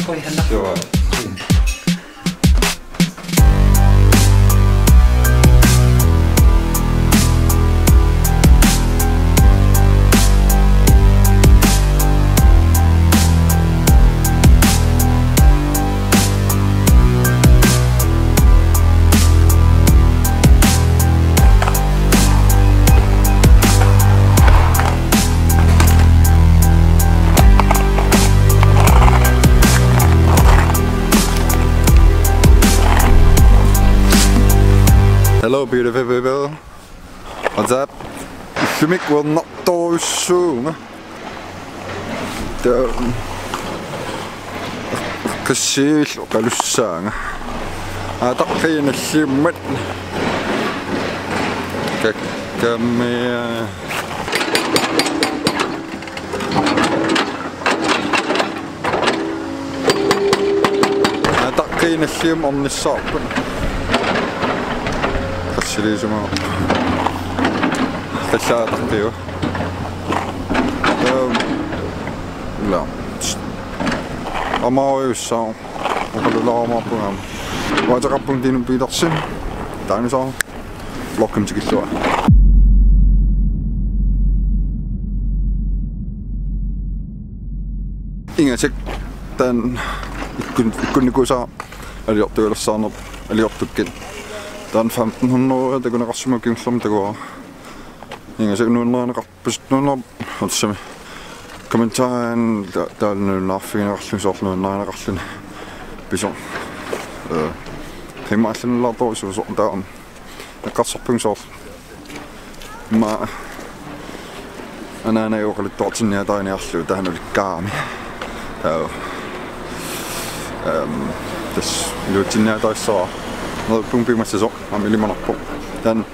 Toihan. Joo. Hello beautiful people. What's up? Sumik will not do soon. Kasiil qalussaanga. Ataqqiina simmat. Kakkamia. Ataqqiina sim omnissaapun. Serieusement. C'est ça, Théo. Là. Amauyussa on paljon laamapuham. Vaatakapuntiin piitatsin. Dynosaw. Welcome to Kisua. Ingesik tän ikkunnikuusakka Aliortukkat. Den 1500 det kunne ramme mig som det går. Ingen sikkert nogen rappes nogen altså kommentaren der nogen fin raslings noget nej rasling. Bison. Det meget sådan lidt dårligt så der. Jeg kan så punkt så. Men en anden jo lidt dårligt sådan der en afslut der er noget garm. Der det lød der så noget punkt bygger sig så, han vil lige på. Den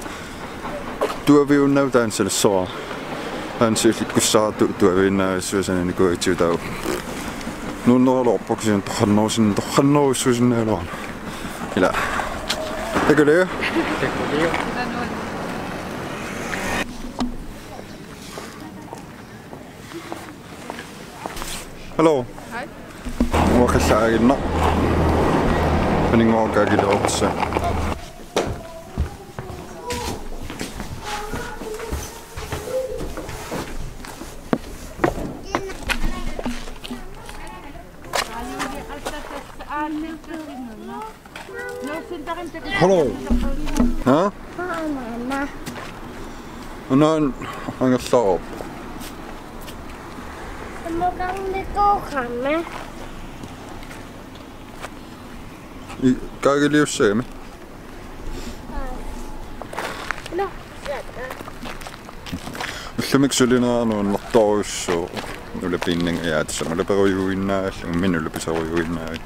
du er vi jo nu der en selv så. Han siger lidt godt du er vi en sådan en god tid der. Nu når der på sådan der noget sådan eller. Eller. Det gør det. Hallo. Hej. Hvor kan jeg nå? Men ingen år gør det også. Hallo. Ja? Og nu han kan stå op. Jeg må gerne gå fremme. Gør ikke lige at se mig. Nå, Hvis jeg ikke så lige noget dårligt, så vil jeg binding af det, så må jeg bare ryge ind af, så min vil jeg bare ryge ind af.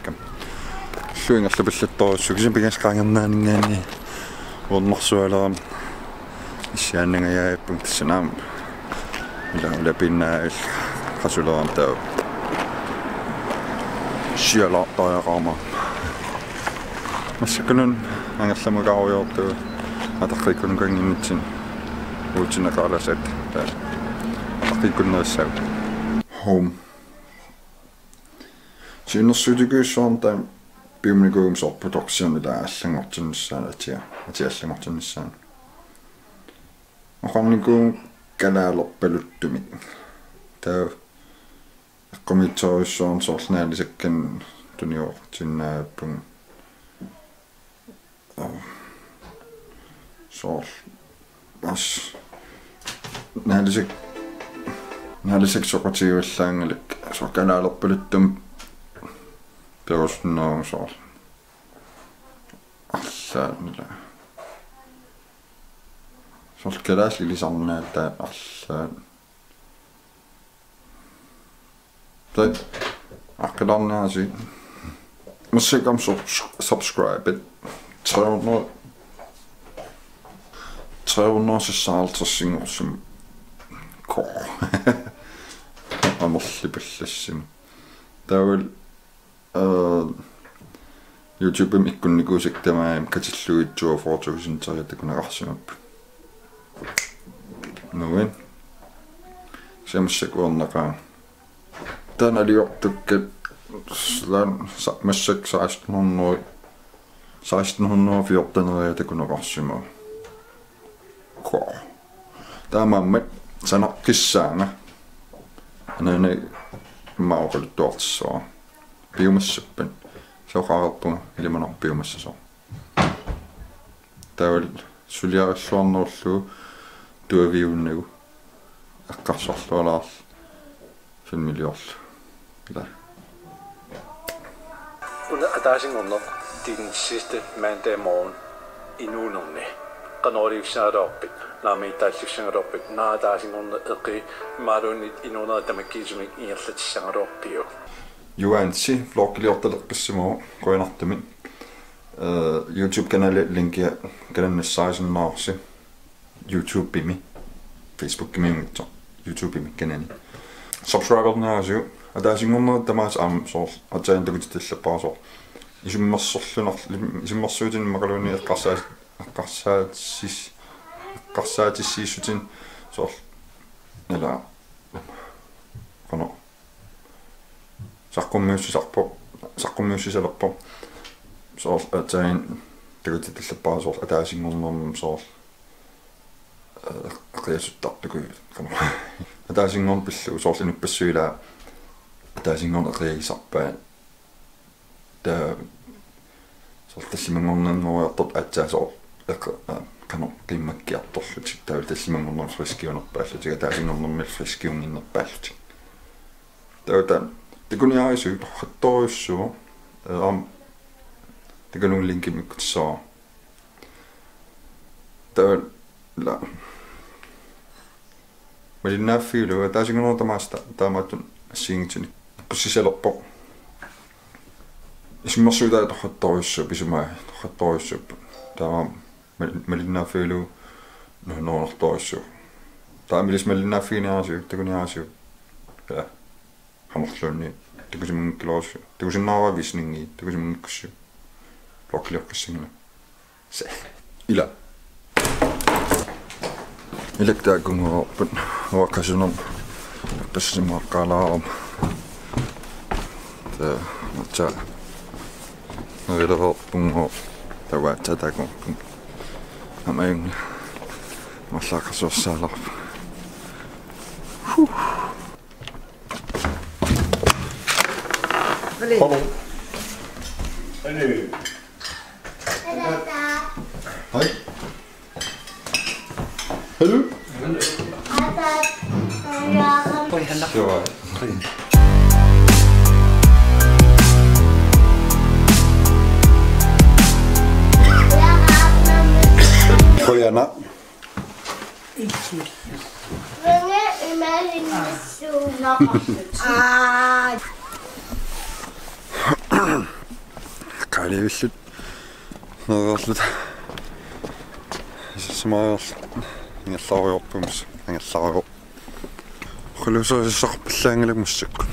Så jeg skal bare dårligt, så kan jeg skrække om noget, hvor den også er der. Sjældninger jeg er på sin navn. Eller vil jeg binde af, har så lavet om der. Sjældner, der jeg rammer. Mas ganun ang asam gawin ako atakay ko ng ganyan din ulti na kalaset atakay ko na sa home sinusudygusan ta piviusunngortissinnaavat nila allangortinnissaan atiallangortinnissaan oqarniku kanaalorpaluttumi taa eqqumitorissuarn soornaalisakkan tuniortinnaapun så as nähdäisikö sokotiivillään eli så kanaalorpaluttum perustunnoon so allaan så keräsi lisanne että allaan tai akkadannaasi musikam subscribe 350 singorsum kor amorlipallassim taawal YouTubem ikkunnikuusakka katilluitsuo 4000 takunaqarsimappu nuin semmossa kuonnaqa tan Aliortukkat Massik 1614 takunaqarsimaa. Taamammat sanaqkissaanga. Anani maaquluttuartissua. Piumassappan. Soqarappunga ilimanarpiumassasoo. Tawal suliarissuarnerullu tuaviunnagu. Akkарсорлуалаарл 5 milliorlu. Ila. Under adagingorner din sidste mandag morgen i nuunerne. Kanaleriussinaagukku naamiittaallussangaloppik naadagingorner eqi maaluunit inuunera tamakkiisumik iirlatissangaloorpiu. Juansi vloggiliortaleqqissumoo qoinartumit YouTube kanali linkia kanannissaasinnaarsi YouTube pimi Facebook pimi YouTube pimi kanani subscribernaasiu adagingorner tamaas aamsoor ataantakutitallappaasoo isummersorlunarli maqaluuni eqqarsaatissiissutin soor nala qano saqqumiussisalerpo soor ataan takutitallappaasoo adagingornerm soor aqliasuttartuku qano adagingorn pillu soorlinupassuilaa adagingorn aqliagisarpaa ta tallimangornanngoriartort aatsaasoo qano qimmakkiartorlutik taal tallimangornerfriskiunerpaallutik adagingornermil friskiunginnerpaallutik tauta tikuniarisu hattoriussuu tikunun linkimikkutissaa taal la malinnaaffiulu adagingornertamaasta taamaatun assiingitini qussisalerpo ismersuutaa hattoriussuu pisumaa hattoriussuu taama malinnaaffiulu noortortoissuu taamilis malinnaaffiiniaasiu tikuniaasiu ja hamorluunni tikusimunkiloossu tikusinnaaravisningi tikusimunkkussu blokkiliorqissingina se ila ilaktaakungorput uakkasunerm qassimaqqalaarum ta matsa nerileverpungo tawaatsataaqorpun amaing mallaqassuarsaalarp Hallo. Hallo. Hej. Hallo. Hallo. Koyana. Kalivillut nererlut ismaarl ingallaariorpumus angallaarior khulusoissarpallaangalumussakkun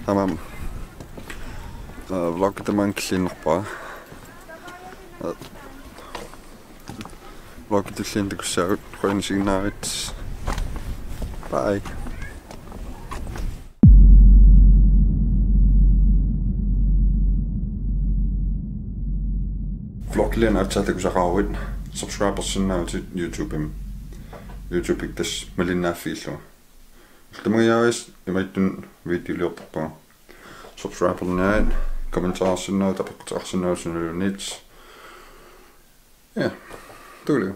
tamam vlog tamankilliinnerpaa vlog tulliintakussagut qoinisignaarit bye. Vloggilin atsaatakusaqaruit subscribersinnaavat YouTube tas malinnaaffiillu ultamagiaaris imaittun videoliortarpaa subscribernaat kommentaarsиннаавут апеққутеқарсиннаавусуналунит ja tuliu